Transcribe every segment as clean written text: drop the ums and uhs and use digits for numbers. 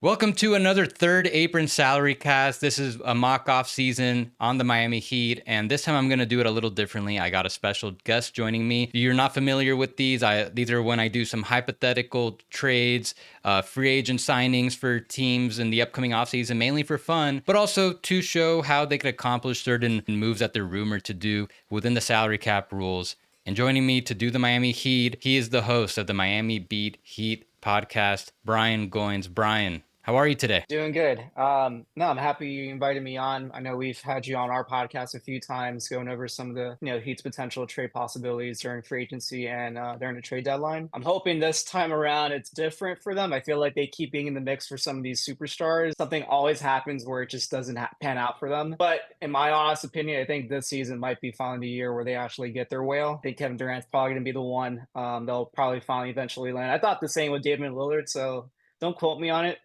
Welcome to another Third Apron salary cast. This is a mock off season on the Miami Heat, and this time I'm going to do it a little differently. I got a special guest joining me. If you're not familiar with these, these are when I do some hypothetical trades, free agent signings for teams in the upcoming offseason, mainly for fun, but also to show how they could accomplish certain moves that they're rumored to do within the salary cap rules. And joining me to do the Miami Heat, he is the host of the Miami Beat Heat podcast, Brian Goins. Brian, how are you today? Doing good. No, I'm happy you invited me on. I know we've had you on our podcast a few times, going over some of the Heat's potential trade possibilities during free agency and during the trade deadline. I'm hoping this time around it's different for them. I feel like they keep being in the mix for some of these superstars. Something always happens where it just doesn't pan out for them. But in my honest opinion, I think this season might be finally the year where they actually get their whale. I think Kevin Durant's probably going to be the one. They'll probably finally eventually land. I thought the same with David Lillard, so don't quote me on it,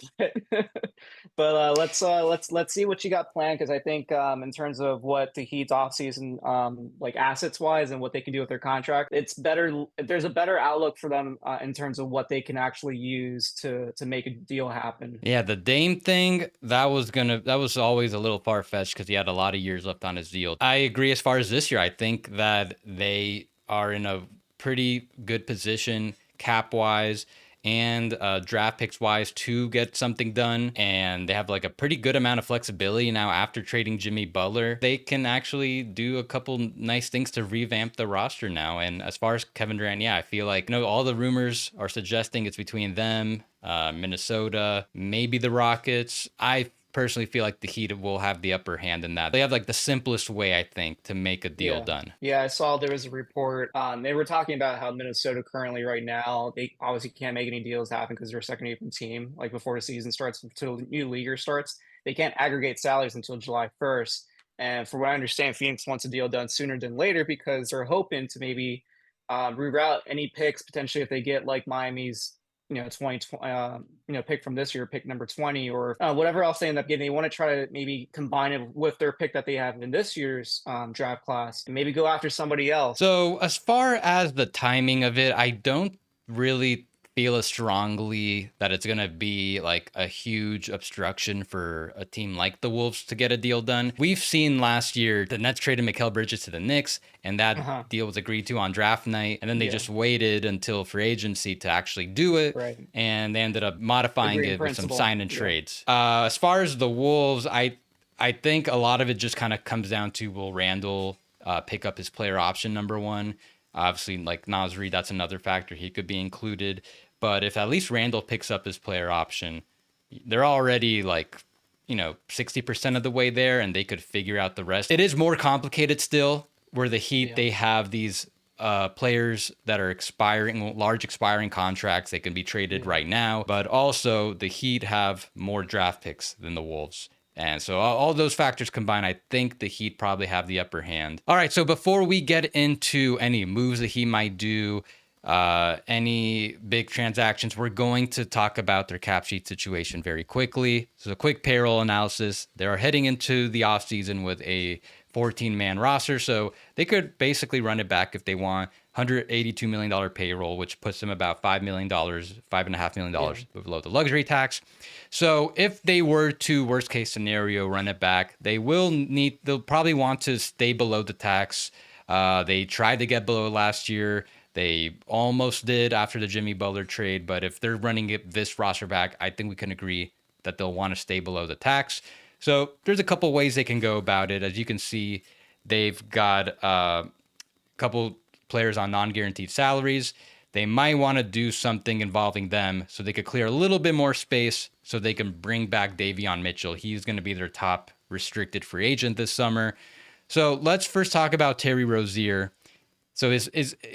but let's see what you got planned because I think in terms of what the Heat's offseason like assets wise and what they can do with their contract, it's better. There's a better outlook for them in terms of what they can actually use to make a deal happen. Yeah, the Dame thing, that was always a little far-fetched because he had a lot of years left on his deal. I agree as far as this year. I think that they are in a pretty good position cap-wise and draft picks wise to get something done, and they have like a pretty good amount of flexibility now after trading Jimmy Butler. They can actually do a couple nice things to revamp the roster now. And as far as Kevin Durant, yeah, I feel like all the rumors are suggesting it's between them, Minnesota, maybe the Rockets. I personally feel like the Heat will have the upper hand in that. They have like the simplest way, I think, to make a deal Yeah. done. Yeah, I saw there was a report. They were talking about how Minnesota currently right now, they obviously can't make any deals happen because they're a second apron team, like before the season starts, until the new league year starts. They can't aggregate salaries until July 1st. And from what I understand, Phoenix wants a deal done sooner than later because they're hoping to maybe reroute any picks potentially if they get like Miami's 20 pick from this year, pick number 20, or whatever else they end up getting. They want to try to maybe combine it with their pick that they have in this year's draft class and maybe go after somebody else. So, as far as the timing of it, I don't really feel as strongly that it's going to be like a huge obstruction for a team like the Wolves to get a deal done. We've seen last year the Nets traded Mikal Bridges to the Knicks, and that Uh-huh. deal was agreed to on draft night. And then they Yeah, just waited until free agency to actually do it. right. And they ended up modifying Agree in it with some principle. sign and Yeah. trades. As far as the Wolves, I think a lot of it just kind of comes down to will Randall pick up his player option number one. Obviously, like Nas Reed, that's another factor. He could be included. But if at least Randall picks up his player option, they're already like, 60% of the way there, and they could figure out the rest. It is more complicated still, where the Heat, Yeah. they have these players that are expiring, large expiring contracts. They can be traded Yeah. right now. But also, the Heat have more draft picks than the Wolves. And so all those factors combined, I think the Heat probably have the upper hand. All right, so before we get into any moves that he might do, any big transactions, we're going to talk about their cap sheet situation very quickly. So a quick payroll analysis. They are heading into the offseason with a 14-man roster, so they could basically run it back if they want. $182 million payroll, which puts them about $5 million, $5.5 Yeah. million below the luxury tax. So if they were to, worst case scenario, run it back, they'll probably want to stay below the tax. They tried to get below last year. They almost did after the Jimmy Butler trade, but if they're running this roster back, I think we can agree that they'll want to stay below the tax. So there's a couple ways they can go about it. As you can see, they've got a couple players on non-guaranteed salaries. They might want to do something involving them so they could clear a little bit more space so they can bring back Davion Mitchell. He's going to be their top restricted free agent this summer. So let's first talk about Terry Rozier. So his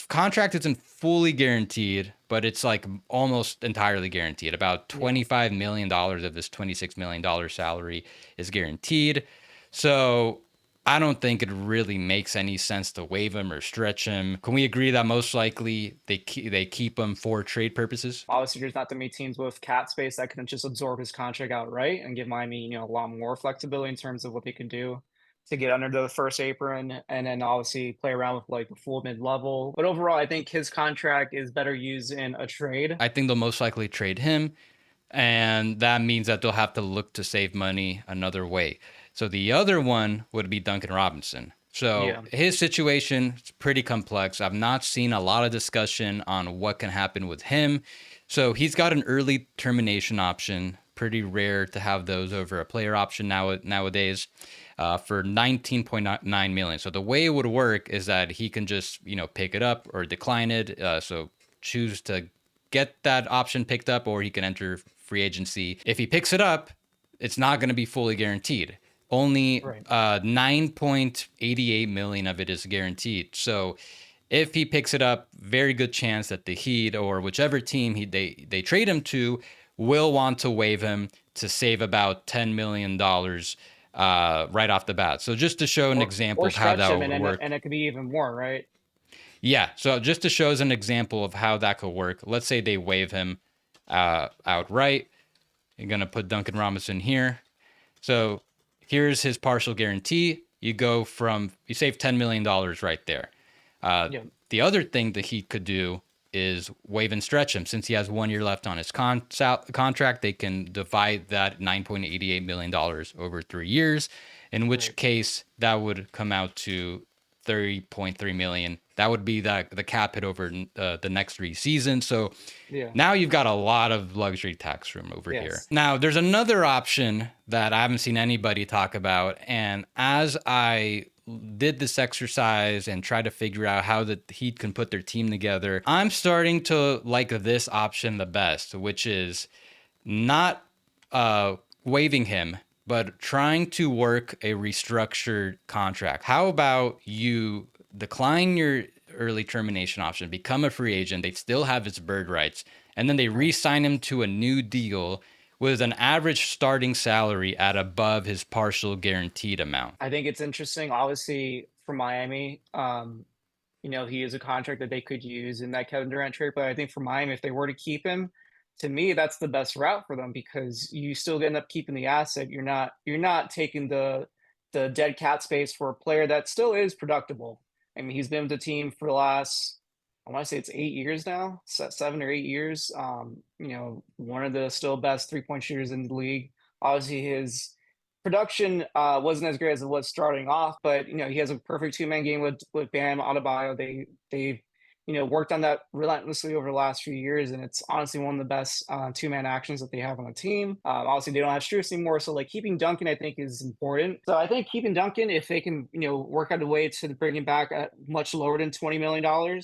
contract isn't fully guaranteed, but it's like almost entirely guaranteed. About Yeah. $25 million of this $26 million salary is guaranteed. So I don't think it really makes any sense to waive him or stretch him. Can we agree that most likely they keep him for trade purposes? Obviously, there's not that many teams with cap space that can just absorb his contract outright and give Miami, a lot more flexibility in terms of what they can do to get under the first apron and then obviously play around with like the full mid level. But overall, I think his contract is better used in a trade. I think they'll most likely trade him. and that means that they'll have to look to save money another way. So the other one would be Duncan Robinson. So Yeah, his situation is pretty complex. I've not seen a lot of discussion on what can happen with him. So he's got an early termination option. Pretty rare to have those over a player option nowadays, for 19.9 million. So the way it would work is that he can just pick it up or decline it. So choose to get that option picked up, or he can enter free agency. If he picks it up, it's not going to be fully guaranteed. Only right. 9.88 million of it is guaranteed. So if he picks it up, very good chance that the Heat or whichever team they trade him to will want to waive him to save about $10 million right off the bat. So just to show an example Or of how stretch that him, would work. and it could be even more, right? Yeah. So just to show as an example of how that could work, let's say they waive him outright. You're going to put Duncan Robinson here. So here's his partial guarantee. You save $10 million right there. Yeah, The other thing that he could do is waive and stretch him. Since he has 1 year left on his contract, they can divide that $9.88 million over 3 years, in which right. case that would come out to 30.3 million. That would be the cap hit over the next 3 seasons. So Yeah. now you've got a lot of luxury tax room over here. Yes. Now, there's another option that I haven't seen anybody talk about. And as I did this exercise and tried to figure out how the Heat can put their team together, I'm starting to like this option the best, which is not waiving him, but trying to work a restructured contract. How about you decline your early termination option, become a free agent? They still have his bird rights, and then they re-sign him to a new deal with an average starting salary at above his partial guaranteed amount. I think it's interesting. Obviously, for Miami, he is a contract that they could use in that Kevin Durant trade. But I think for Miami, if they were to keep him, to me, that's the best route for them because you still end up keeping the asset. You're not taking the dead cat space for a player that still is productible. I mean, he's been with the team for the last, I want to say it's 8 years now, 7 or 8 years. One of the still best 3-point shooters in the league. Obviously, his production wasn't as great as it was starting off, but he has a perfect two-man game with Bam Adebayo. They've worked on that relentlessly over the last few years, and it's honestly one of the best two-man actions that they have on the team. Obviously, they don't have Strus anymore, so like keeping Duncan, I think, is important. So I think keeping Duncan, if they can work out a way to bring him back at much lower than $20 million.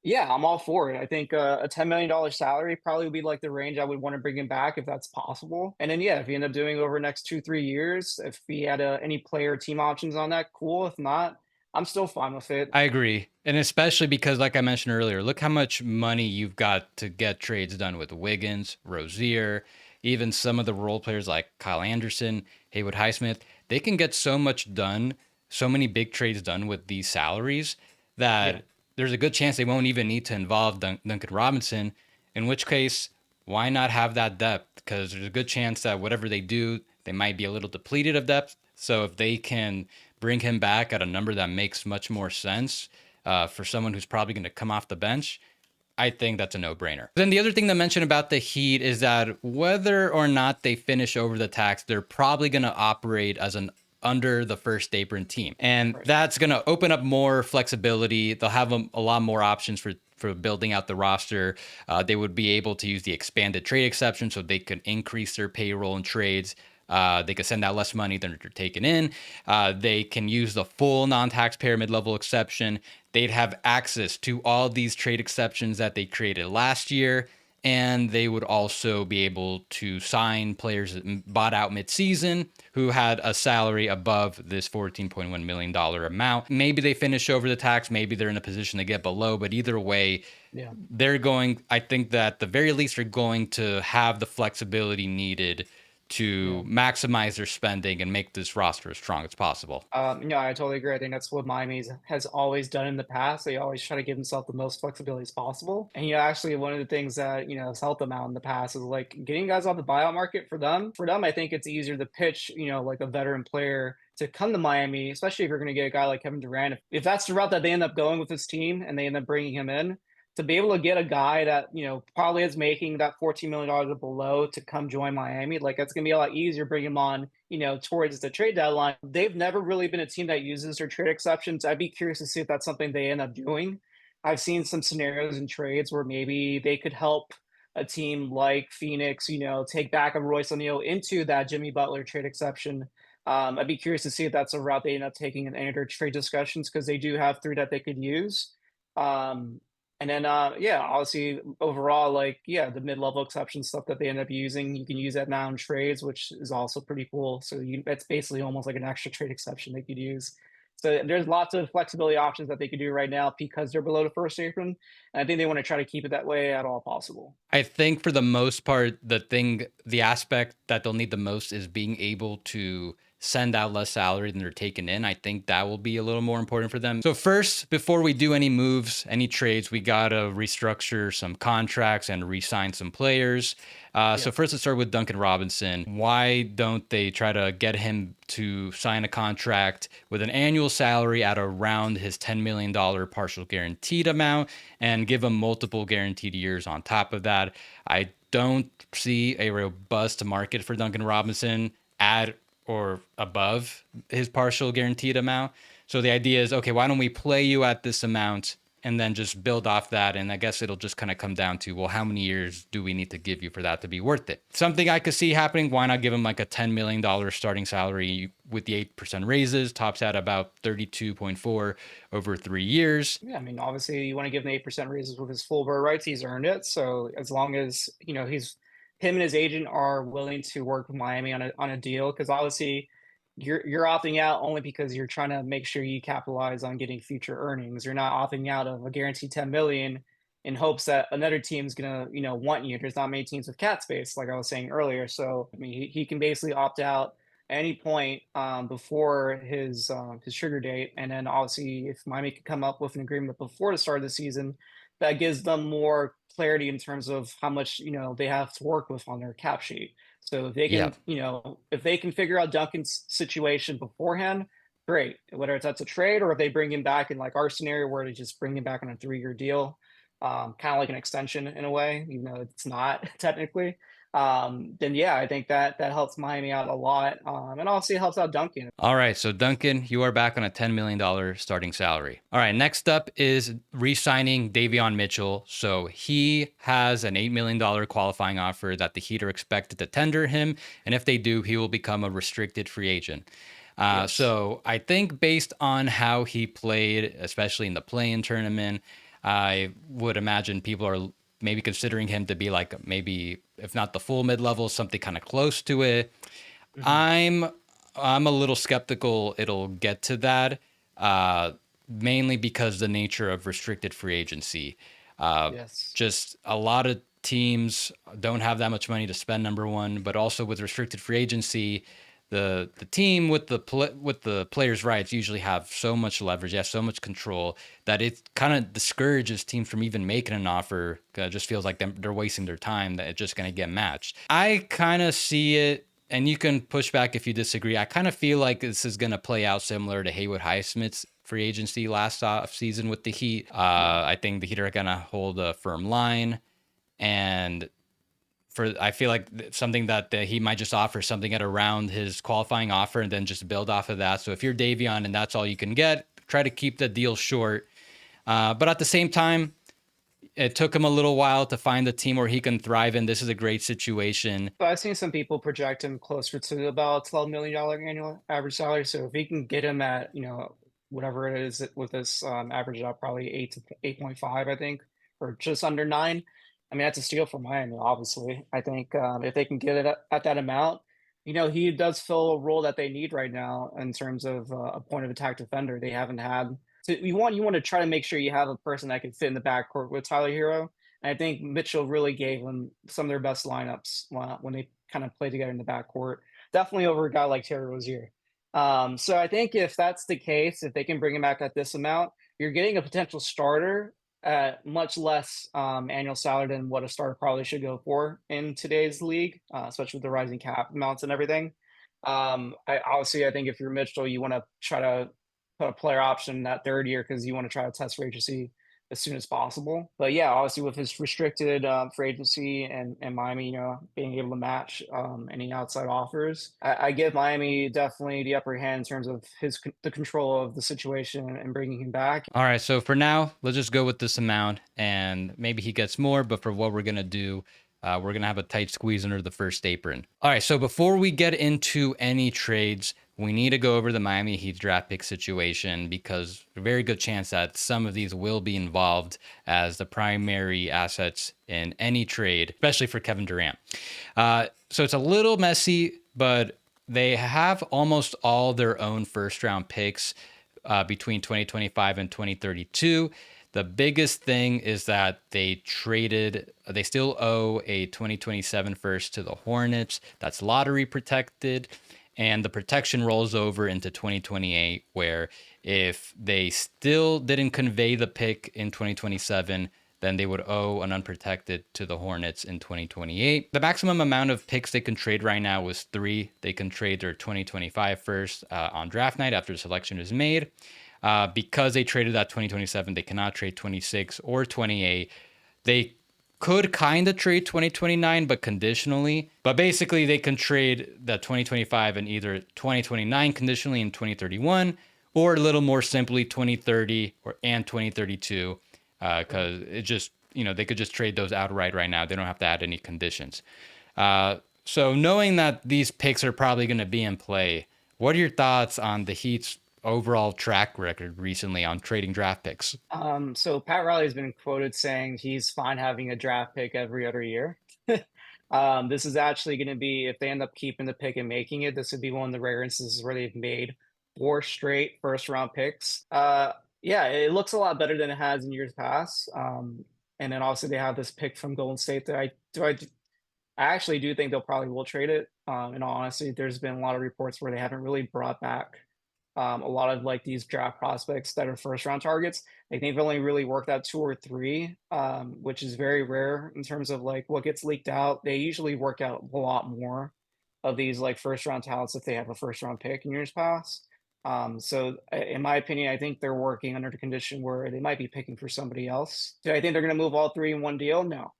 Yeah, I'm all for it. I think a $10 million salary probably would be like the range I would want to bring him back if that's possible. And then, yeah, if you end up doing over the next 2, 3 years, if he had any player team options on that, cool. If not, I'm still fine with it. I agree. And especially because, like I mentioned earlier, look how much money you've got to get trades done with Wiggins, Rozier, even some of the role players like Kyle Anderson, Haywood Highsmith. They can get so much done, so many big trades done with these salaries Yeah, that there's a good chance they won't even need to involve Duncan Robinson, in which case, why not have that depth? Because there's a good chance that whatever they do, they might be a little depleted of depth. So if they can bring him back at a number that makes much more sense for someone who's probably going to come off the bench, I think that's a no-brainer. Then the other thing to mention about the Heat is that whether or not they finish over the tax, they're probably going to operate as an under the first apron team. And right. that's going to open up more flexibility. They'll have a lot more options for building out the roster. They would be able to use the expanded trade exception so they could increase their payroll and trades. They could send out less money than they're taking in. They can use the full non-taxpayer mid-level exception. They'd have access to all these trade exceptions that they created last year. And they would also be able to sign players that bought out mid-season who had a salary above this $14.1 million amount. Maybe they finish over the tax. Maybe they're in a position to get below. But either way, Yeah. I think that at the very least, they're going to have the flexibility needed Yeah. to maximize their spending and make this roster as strong as possible. No, I totally agree. I think that's what Miami has always done in the past. They always try to give themselves the most flexibility as possible. And actually, one of the things that has helped them out in the past is like getting guys off the buyout market for them. For them, I think it's easier to pitch, like a veteran player to come to Miami, especially if you're going to get a guy like Kevin Durant. If that's the route that they end up going with this team and they end up bringing him in, to be able to get a guy that, probably is making that $14 million or below to come join Miami, like that's going to be a lot easier bring him on, towards the trade deadline. They've never really been a team that uses their trade exceptions. I'd be curious to see if that's something they end up doing. I've seen some scenarios in trades where maybe they could help a team like Phoenix, take back a Royce O'Neal into that Jimmy Butler trade exception. I'd be curious to see if that's a route they end up taking in any of their trade discussions because they do have three that they could use. Um, and then, yeah, obviously, overall, like, yeah, the mid-level exception stuff that they end up using, you can use that now in trades, which is also pretty cool. So that's basically almost like an extra trade exception they could use. So there's lots of flexibility options that they could do right now because they're below the first apron. And I think they want to try to keep it that way at all possible. I think for the most part, the aspect that they'll need the most is being able to send out less salary than they're taking in. I think that will be a little more important for them. So first, before we do any moves, any trades, we gotta restructure some contracts and re-sign some players. So Yeah. first, let's start with Duncan Robinson. Why don't they try to get him to sign a contract with an annual salary at around his $10 million partial guaranteed amount and give him multiple guaranteed years on top of that? I don't see a robust market for Duncan Robinson at or above his partial guaranteed amount. So the idea is, okay, why don't we play you at this amount and then just build off that? And I guess it'll just kind of come down to, well, how many years do we need to give you for that to be worth it? Something I could see happening, why not give him like a $10 million starting salary with the 8% raises, tops at about 32.4 over 3 years. Yeah, I mean, obviously, you want to give him 8% raises with his full bird rights. He's earned it. So as long as him and his agent are willing to work with Miami on a deal, because obviously, you're opting out only because you're trying to make sure you capitalize on getting future earnings. You're not opting out of a guaranteed 10 million in hopes that another team's gonna want you. There's not many teams with cap space, like I was saying earlier. So I mean, he can basically opt out any point before his trigger date, and then obviously if Miami could come up with an agreement before the start of the season, that gives them more clarity in terms of how much they have to work with on their cap sheet. So if they Yeah. can, if they can figure out Duncan's situation beforehand, great. Whether it's that's a trade or if they bring him back in like our scenario where they just bring him back on a 3-year deal, kind of like an extension in a way, even though it's not technically then yeah, I think that helps Miami out a lot, and obviously it helps out Duncan. All right, so Duncan, you are back on a $10 million starting salary. All right, next up is re-signing Davion Mitchell. So he has an $8 million qualifying offer that the Heat are expected to tender him, and if they do, he will become a restricted free agent. Yes. So I think based on how he played, especially in the play-in tournament, I would imagine people are maybe considering him to be like maybe, if not the full mid-level, something kind of close to it. Mhm. I'm I'm a little skeptical it'll get to that, mainly because the nature of restricted free agency. Uh, Yes. just a lot of teams don't have that much money to spend. Number one, but also with restricted free agency, the team with with the players' rights usually have so much leverage, yeah, so much control that it kind of discourages teams from even making an offer. It just feels like they're wasting their time. That it's just going to get matched. I kind of see it, and you can push back if you disagree. I kind of feel like this is going to play out similar to Haywood Highsmith's free agency last off season with the Heat. Yeah. I think the Heat are going to hold a firm line, and I feel like something that he might just offer something at around his qualifying offer and then just build off of that. So if you're Davion and that's all you can get, try to keep the deal short. But at the same time, it took him a little while to find the team where he can thrive in. This is a great situation. So I've seen some people project him closer to about $12 million annual average salary. So if he can get him at, whatever it is with this average out probably 8 to 8.5, I think, or just under 9. I mean, that's a steal for Miami, obviously. I think if they can get it at that amount, he does fill a role that they need right now in terms of a point of attack defender. They haven't had. So you want to try to make sure you have a person that can fit in the backcourt with Tyler Hero. And I think Mitchell really gave them some of their best lineups when they kind of played together in the backcourt. Definitely over a guy like Terry Rozier. So I think if that's the case, if they can bring him back at this amount, you're getting a potential starter at much less annual salary than what a starter probably should go for in today's league, especially with the rising cap amounts and everything. I think if you're Mitchell, you want to try to put a player option in that third year because you want to try to test free agency as soon as possible. But yeah, obviously with his restricted free agency and Miami, being able to match any outside offers, I give Miami definitely the upper hand in terms of the control of the situation and bringing him back. All right, so for now, let's just go with this amount, and maybe he gets more. But for what we're gonna do, we're gonna have a tight squeeze under the first apron. All right, so before we get into any trades, we need to go over the Miami Heat draft pick situation because a very good chance that some of these will be involved as the primary assets in any trade, especially for Kevin Durant. So it's a little messy, but they have almost all their own first round picks between 2025 and 2032. The biggest thing is that they still owe a 2027 first to the Hornets. That's lottery protected. And the protection rolls over into 2028, where if they still didn't convey the pick in 2027, then they would owe an unprotected to the Hornets in 2028. The maximum amount of picks they can trade right now is 3. They can trade their 2025 first on draft night after the selection is made. Because they traded that 2027, they cannot trade 26 or 28. They could kind of trade 2029, but conditionally. But basically, they can trade the 2025 and either 2029 conditionally in 2031, or a little more simply 2030 and 2032, because it just, they could just trade those outright right now. They don't have to add any conditions. So knowing that these picks are probably going to be in play, what are your thoughts on the Heat's overall track record recently on trading draft picks? So Pat Riley's been quoted saying he's fine having a draft pick every other year. This is actually going to be, if they end up keeping the pick and making it, this would be one of the rare instances where they've made 4 straight first round picks. Yeah, it looks a lot better than it has in years past. And then also they have this pick from Golden State that I actually do think they'll probably will trade it. In all honesty, there's been a lot of reports where they haven't really brought back a lot of like these draft prospects that are first round targets. Like they've only really worked out 2 or 3, which is very rare in terms of like what gets leaked out. They usually work out a lot more of these like first round talents if they have a first round pick in years past. So in my opinion, I think they're working under the condition where they might be picking for somebody else. Do I think they're going to move all 3 in one deal? No.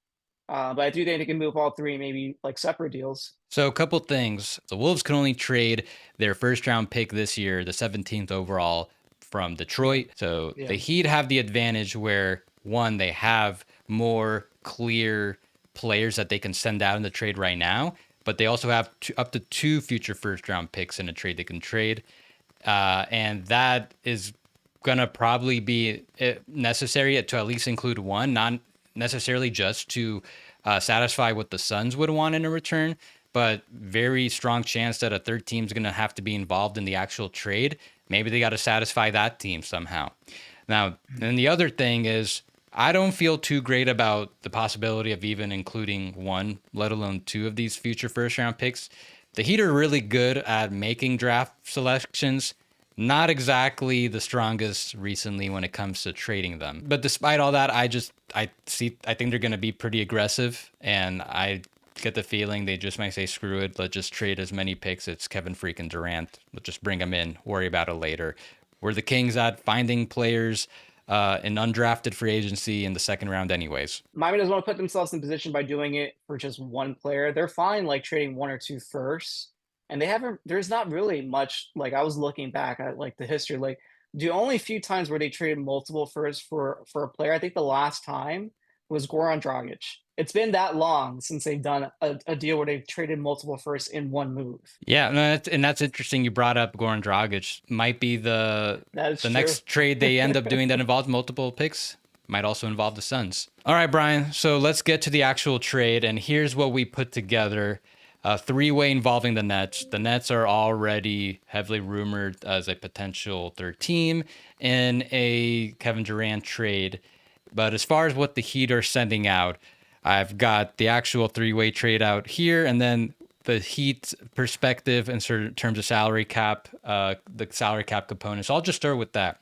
But I do think they can move all 3, maybe like separate deals. So a couple things. The Wolves can only trade their first round pick this year, the 17th overall from Detroit. So Yeah. the Heat have the advantage where, one, they have more clear players that they can send out in the trade right now, but they also have up to 2 future first round picks in a trade they can trade. And that is going to probably be necessary to at least include one, not necessarily just to satisfy what the Suns would want in a return, but very strong chance that a third team's going to have to be involved in the actual trade. Maybe they got to satisfy that team somehow. Now, and the other thing is, I don't feel too great about the possibility of even including 1, let alone 2 of these future first round picks. The Heat are really good at making draft selections, not exactly the strongest recently when it comes to trading them. But despite all that, I think they're going to be pretty aggressive, and I get the feeling they just might say, screw it, let's just trade as many picks. It's Kevin freaking Durant. Let's just bring him in, worry about it later. We're the kings at finding players in undrafted free agency in the second round anyways. Miami doesn't want to put themselves in position by doing it for just 1 player. They're fine like trading 1 or 2 firsts. And there's not really much, like I was looking back at like the history, like the only few times where they traded multiple firsts for a player, I think the last time was Goran Dragic. It's been that long since they've done a deal where they've traded multiple firsts in 1 move. Yeah, no, that's interesting. You brought up Goran Dragic. Might be the next trade they end up doing that involves multiple picks. Might also involve the Suns. All right, Brian. So let's get to the actual trade, and here's what we put together. A 3-way involving the Nets. The Nets are already heavily rumored as a potential third team in a Kevin Durant trade. But as far as what the Heat are sending out, I've got the actual 3-way trade out here, and then the Heat's perspective in terms of salary cap, the salary cap components. So I'll just start with that.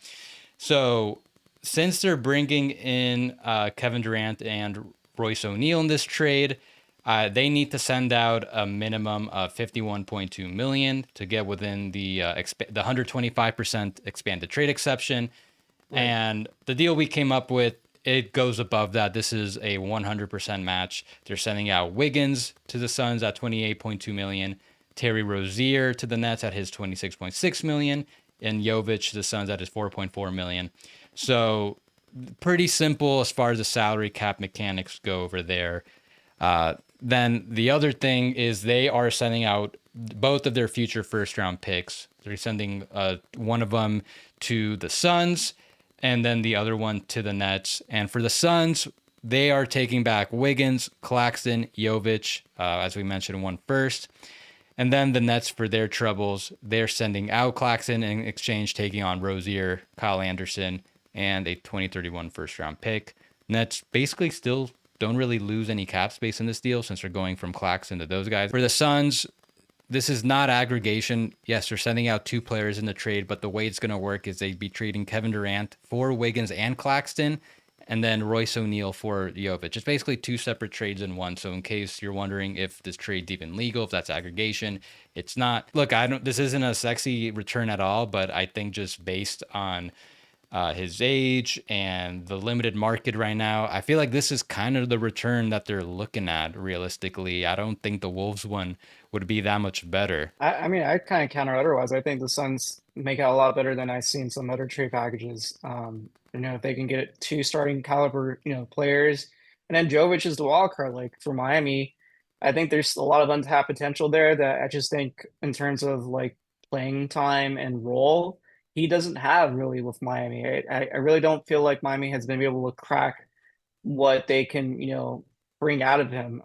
So since they're bringing in Kevin Durant and Royce O'Neal in this trade, they need to send out a minimum of $51.2 million to get within the 125% expanded trade exception. Right. And the deal we came up with it goes above that. This is a 100% match. They're sending out Wiggins to the Suns at 28.2 million, Terry Rozier to the Nets at his 26.6 million, and Jovic to the Suns at his 4.4 million. So pretty simple as far as the salary cap mechanics go over there. Then the other thing is they are sending out both of their future first round picks. They're sending one of them to the Suns and then the other one to the Nets. And for the Suns, they are taking back Wiggins, Claxton, Jovic, as we mentioned, one first. And then the Nets, for their troubles, they're sending out Claxton in exchange, taking on Rozier, Kyle Anderson, and a 2031 first round pick. Nets basically still don't really lose any cap space in this deal since they're going from Claxton to those guys. For the Suns, this is not aggregation. Yes, they're sending out two players in the trade, but the way it's going to work is they'd be trading Kevin Durant for Wiggins and Claxton, and then Royce O'Neal for Jovic. It's basically two separate trades in one. So in case you're wondering if this trade's even legal, if that's aggregation, it's not. Look, this isn't a sexy return at all, but I think just based on his age and the limited market right now, I feel like this is kind of the return that they're looking at realistically. I don't think the Wolves one would be that much better. I mean, I kind of counter otherwise. I think the Suns make out a lot better than I've seen some other trade packages. If they can get two starting caliber, players, and then Jovic is the wild card. Like for Miami, I think there's a lot of untapped potential there that I just think in terms of like playing time and role, he doesn't have really with Miami. I really don't feel like Miami has been able to crack what they can, bring out of him.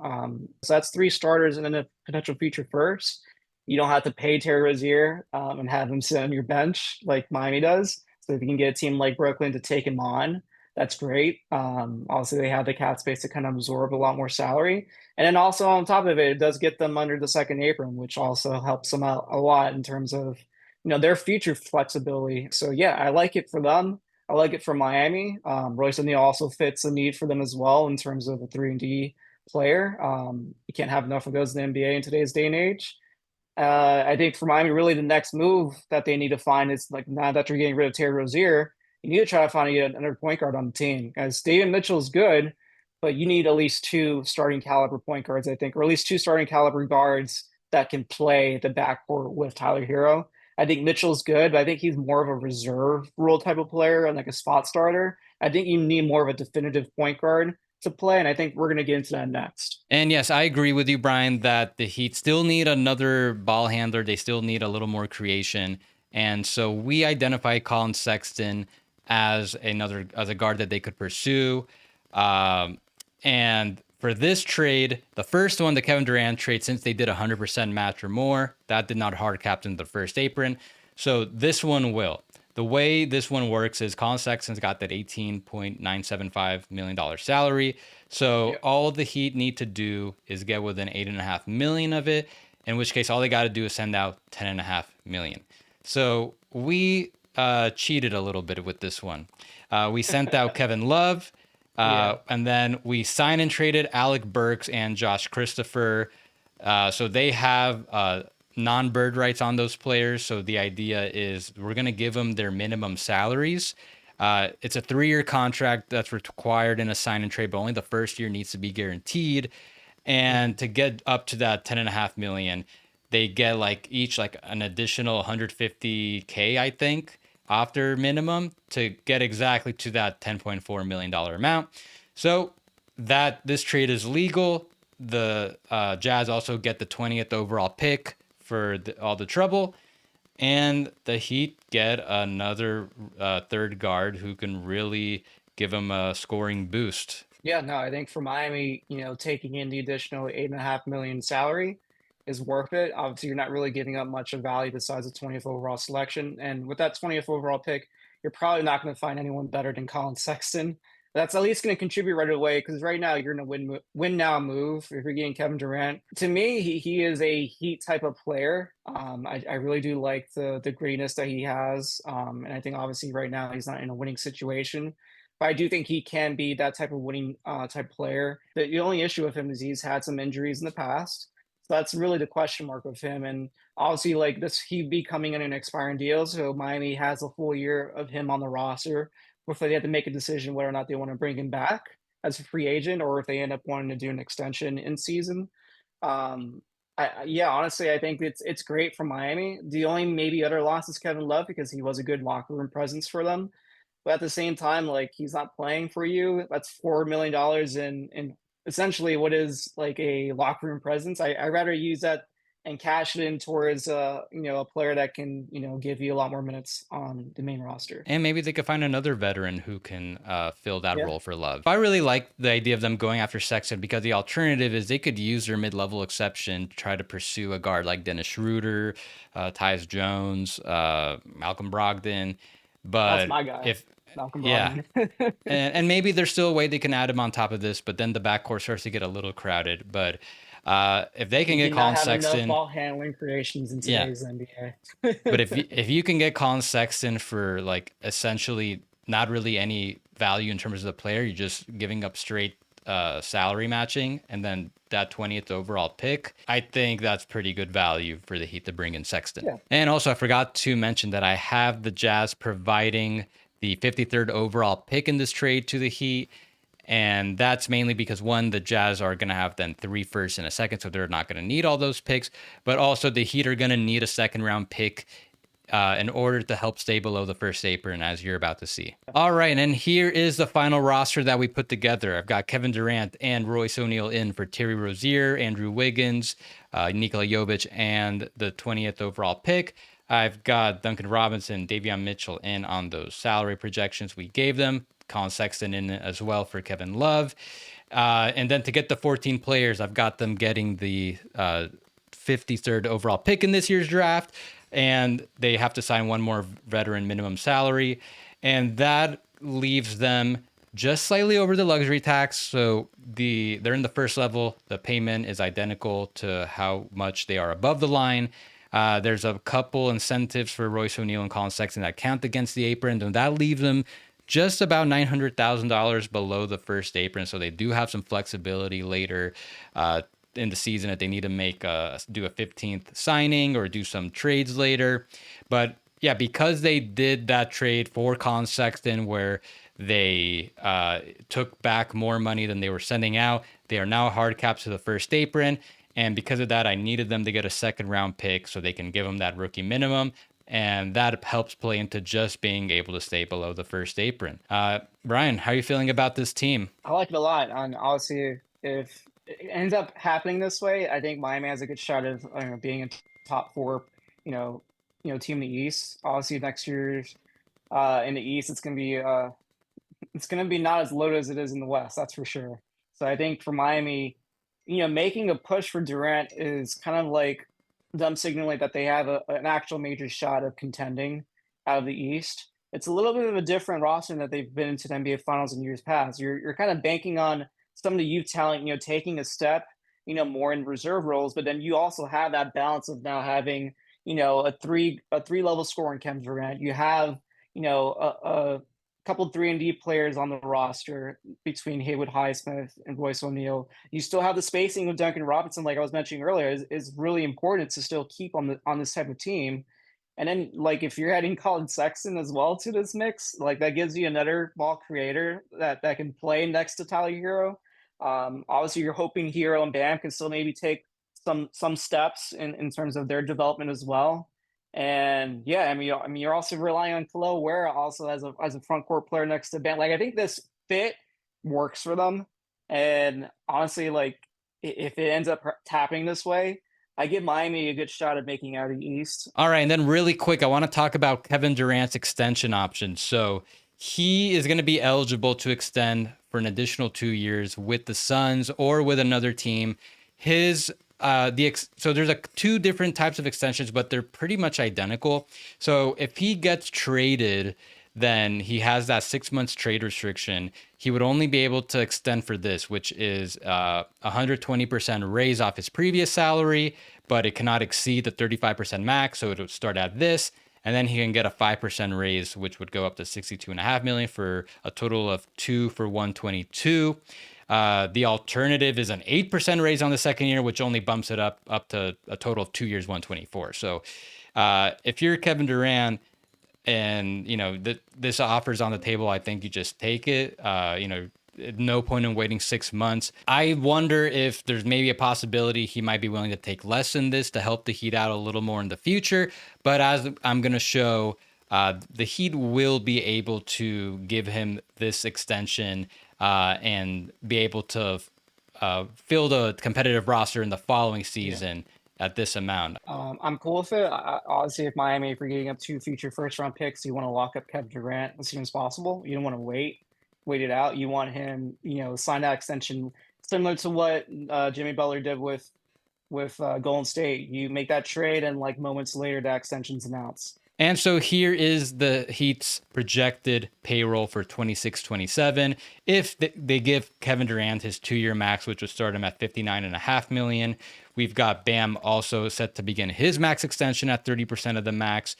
So that's three starters and then a potential future first. You don't have to pay Terry Rozier and have him sit on your bench like Miami does. So if you can get a team like Brooklyn to take him on, that's great. Also, they have the cap space to kind of absorb a lot more salary. And then also on top of it, it does get them under the second apron, which also helps them out a lot in terms of, their future flexibility. So yeah, I like it for them. I like it for Miami. Royce O'Neal also fits the need for them as well in terms of a 3-and-D player. You can't have enough of those in the NBA in today's day and age. I think for Miami, really the next move that they need to find is like now that you're getting rid of Terry Rozier, you need to try to find another point guard on the team. As Davion Mitchell is good, but you need at least two starting caliber point guards, I think, or at least two starting caliber guards that can play the backcourt with Tyler Hero. I think Mitchell's good, but I think he's more of a reserve role type of player and like a spot starter. I think you need more of a definitive point guard to play, and I think we're going to get into that next. And yes, I agree with you, Brian, that the Heat still need another ball handler. They still need a little more creation. And so we identify Collin Sexton as a guard that they could pursue. And for this trade, the first one, the Kevin Durant trade, since they did 100% match or more, that did not hard cap into the first apron. So this one will. The way this one works is Collin Sexton's got that $18.975 million salary. So all the Heat need to do is get within $8.5 million of it, in which case all they got to do is send out $10.5 million. So we cheated a little bit with this one. We sent out Kevin Love, and then we signed and traded Alec Burks and Josh Christopher. So they have non-bird rights on those players. So the idea is we're going to give them their minimum salaries. It's a 3-year contract that's required in a sign and trade, but only the first year needs to be guaranteed. And to get up to that $10.5 million, they get each an additional $150K, I think, after minimum to get exactly to that $10.4 million amount. So that this trade is legal. The Jazz also get the 20th overall pick for all the trouble, and the Heat get another third guard who can really give them a scoring boost. Yeah, no, I think for Miami, taking in the additional 8.5 million salary is worth it. Obviously, you're not really giving up much of value besides the 20th overall selection. And with that 20th overall pick, you're probably not going to find anyone better than Collin Sexton. That's at least going to contribute right away because right now you're in a win now move if you're getting Kevin Durant. To me, he is a Heat type of player. I really do like the greatness that he has. And I think obviously right now he's not in a winning situation. But I do think he can be that type of winning type player. The only issue with him is he's had some injuries in the past. So that's really the question mark with him. And obviously, like this, he'd be coming in an expiring deal. So Miami has a full year of him on the roster, before they have to make a decision whether or not they want to bring him back as a free agent or if they end up wanting to do an extension in season. Um, yeah, honestly, I think it's great for Miami. The only maybe other loss is Kevin Love because he was a good locker room presence for them. But at the same time, like he's not playing for you. That's $4 million in essentially what is like a locker room presence. I rather use that and cash it in towards a player that can give you a lot more minutes on the main roster. And maybe they could find another veteran who can fill that Yeah. role for Love. I really like the idea of them going after Sexton because the alternative is they could use their mid-level exception to try to pursue a guard like Dennis Schroeder, Tyus Jones, Malcolm Brogdon. That's But my guy, if Malcolm yeah, Brogdon. and maybe there's still a way they can add him on top of this, but then the backcourt starts to get a little crowded. But if they can We get do not Collin have enough Sexton, ball handling creations in yeah. today's NBA. But if you can get Collin Sexton for like essentially not really any value in terms of the player, you're just giving up straight salary matching, and then that 20th overall pick, I think that's pretty good value for the Heat to bring in Sexton. Yeah. And also, I forgot to mention that I have the Jazz providing the 53rd overall pick in this trade to the Heat. And that's mainly because one, the Jazz are going to have then 3 firsts and a second, so they're not going to need all those picks. But also, the Heat are going to need a second round pick in order to help stay below the first apron, as you're about to see. All right, and here is the final roster that we put together. I've got Kevin Durant and Royce O'Neal in for Terry Rozier, Andrew Wiggins, Nikola Jovic, and the 20th overall pick. I've got Duncan Robinson, Davion Mitchell in on those salary projections we gave them. Collin Sexton in as well for Kevin Love. And then to get the 14 players, I've got them getting the 53rd overall pick in this year's draft. And they have to sign one more veteran minimum salary. And that leaves them just slightly over the luxury tax. So they're in the first level. The payment is identical to how much they are above the line. There's a couple incentives for Royce O'Neal and Collin Sexton that count against the apron, and that leaves them just about $900,000 below the first apron. So they do have some flexibility later in the season if they need to do a 15th signing or do some trades later. But yeah, because they did that trade for Collin Sexton where they took back more money than they were sending out, they are now hard capped to the first apron. And because of that, I needed them to get a second round pick so they can give them that rookie minimum. And that helps play into just being able to stay below the first apron. Brian, how are you feeling about this team? I like it a lot. And obviously, if it ends up happening this way, I think Miami has a good shot of being a top 4, team in the East. Obviously, next year's in the East, it's gonna be not as loaded as it is in the West. That's for sure. So I think for Miami, making a push for Durant is kind of like them signaling that they have an actual major shot of contending out of the East. It's a little bit of a different roster that they've been into the NBA Finals in years past. You're kind of banking on some of the youth talent, taking a step, more in reserve roles, but then you also have that balance of now having, a three level scorer in Kevin Durant. You have, a couple 3-and-D players on the roster between Haywood Highsmith and Royce O'Neal. You still have the spacing with Duncan Robinson, like I was mentioning earlier, is really important to still keep on this type of team. And then, like, if you're adding Collin Sexton as well to this mix, like that gives you another ball creator that can play next to Tyler Hero. Obviously, you're hoping Hero and Bam can still maybe take some steps in terms of their development as well. And yeah, I mean, you're also relying on Khalil Ware also as a front court player next to Ben. Like, I think this fit works for them. And honestly, like, if it ends up happening this way, I give Miami a good shot at making out of the East. All right, and then really quick, I want to talk about Kevin Durant's extension options. So he is going to be eligible to extend for an additional 2 years with the Suns or with another team. So there's 2 different types of extensions, but they're pretty much identical. So if he gets traded, then he has that 6 months trade restriction. He would only be able to extend for this, which is 120% raise off his previous salary, but it cannot exceed the 35% max. So it would start at this, and then he can get a 5% raise, which would go up to $62.5 million for a total of 2 for 122. The alternative is an 8% raise on the second year, which only bumps it up to a total of 2 years, 124. So if you're Kevin Durant, and this offer's on the table, I think you just take it. No point in waiting 6 months. I wonder if there's maybe a possibility he might be willing to take less than this to help the Heat out a little more in the future. But as I'm going to show, the Heat will be able to give him this extension and be able to field a competitive roster in the following season at this amount. I'm cool with it. Honestly, if Miami, if you're getting up 2 future first-round picks, you want to lock up Kevin Durant as soon as possible. You don't want to wait it out. You want him, sign that extension similar to what Jimmy Butler did with Golden State. You make that trade, and like moments later, that extension's announced. And so here is the Heat's projected payroll for 26-27. If they give Kevin Durant his 2-year max, which would start him at $59.5 million. We've got Bam also set to begin his max extension at 30% of the max.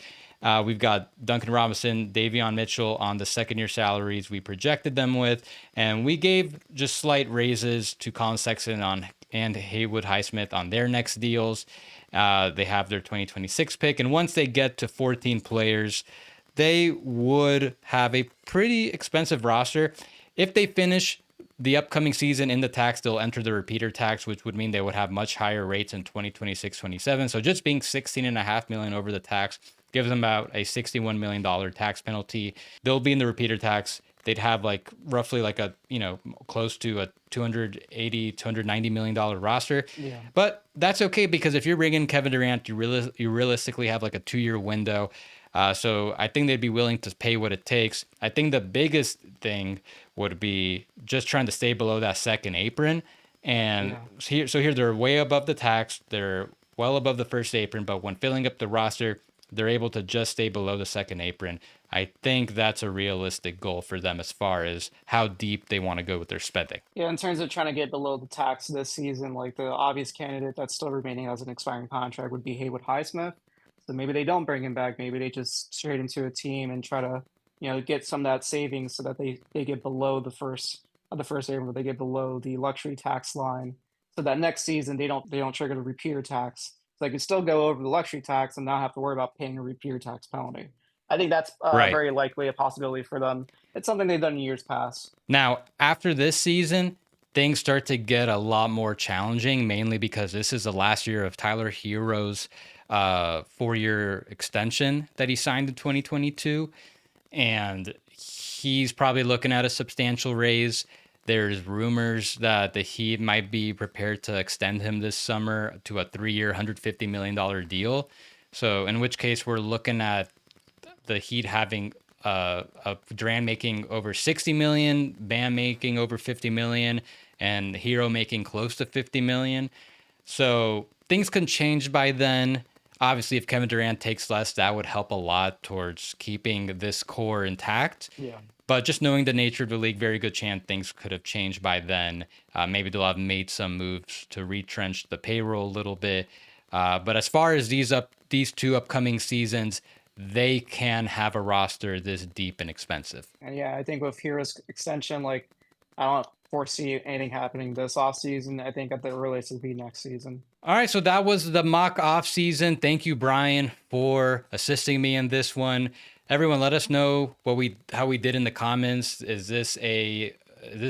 We've got Duncan Robinson, Davion Mitchell on the second-year salaries we projected them with. And we gave just slight raises to Collin, Sexton and Haywood Highsmith on their next deals. They have their 2026 pick. And once they get to 14 players, they would have a pretty expensive roster. If they finish the upcoming season in the tax, they'll enter the repeater tax, which would mean they would have much higher rates in 2026-27. So just being $16.5 million over the tax gives them about a $61 million tax penalty. They'll be in the repeater tax. They'd have like roughly like a, close to a $290 million roster. Yeah. But that's okay, because if you're bringing Kevin Durant, you realistically have like a 2-year window. So I think they'd be willing to pay what it takes. I think the biggest thing would be just trying to stay below that second apron. And here they're way above the tax. They're well above the first apron, but when filling up the roster, they're able to just stay below the second apron. I think that's a realistic goal for them as far as how deep they want to go with their spending. Yeah, in terms of trying to get below the tax this season, like the obvious candidate that's still remaining as an expiring contract would be Haywood Highsmith. So maybe they don't bring him back. Maybe they just straight into a team and try to, get some of that savings so that they get below the first apron, but they get below the luxury tax line. So that next season they don't trigger the repeater tax. So they can still go over the luxury tax and not have to worry about paying a repeater tax penalty. I think that's Right. very likely a possibility for them. It's something they've done in years past. Now, after this season, things start to get a lot more challenging, mainly because this is the last year of Tyler Hero's 4-year extension that he signed in 2022. And he's probably looking at a substantial raise. There's rumors that the Heat might be prepared to extend him this summer to a 3-year, $150 million deal. So in which case we're looking at the Heat having Durant making over 60 million, Bam making over 50 million, and Hero making close to 50 million. So things can change by then. Obviously, if Kevin Durant takes less, that would help a lot towards keeping this core intact. Yeah. But just knowing the nature of the league, very good chance things could have changed by then. Maybe they'll have made some moves to retrench the payroll a little bit. But as far as these 2 upcoming seasons, they can have a roster this deep and expensive. And yeah, I think with Hero's extension, like I don't foresee anything happening this offseason. I think at the earliest it'll be next season. All right, so that was the mock off season. Thank you, Brian, for assisting me in this one. Everyone, let us know how we did in the comments. Is this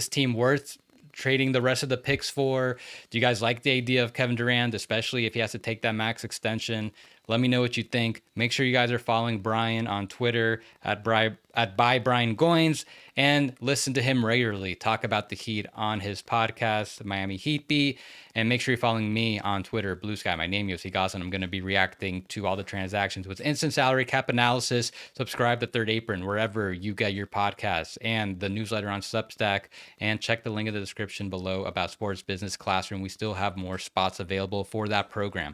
team worth trading the rest of the picks for? Do you guys like the idea of Kevin Durant, especially if he has to take that max extension? Let me know what you think. Make sure you guys are following Brian on Twitter at @bybriangoins, and listen to him regularly talk about the Heat on his podcast, Miami Heat Beat. And make sure you're following me on Twitter, Blue Sky. My name is Yossi Gaza, and I'm going to be reacting to all the transactions with instant salary cap analysis. Subscribe to Third Apron wherever you get your podcasts, and the newsletter on Substack. And check the link in the description below about Sports Business Classroom. We still have more spots available for that program.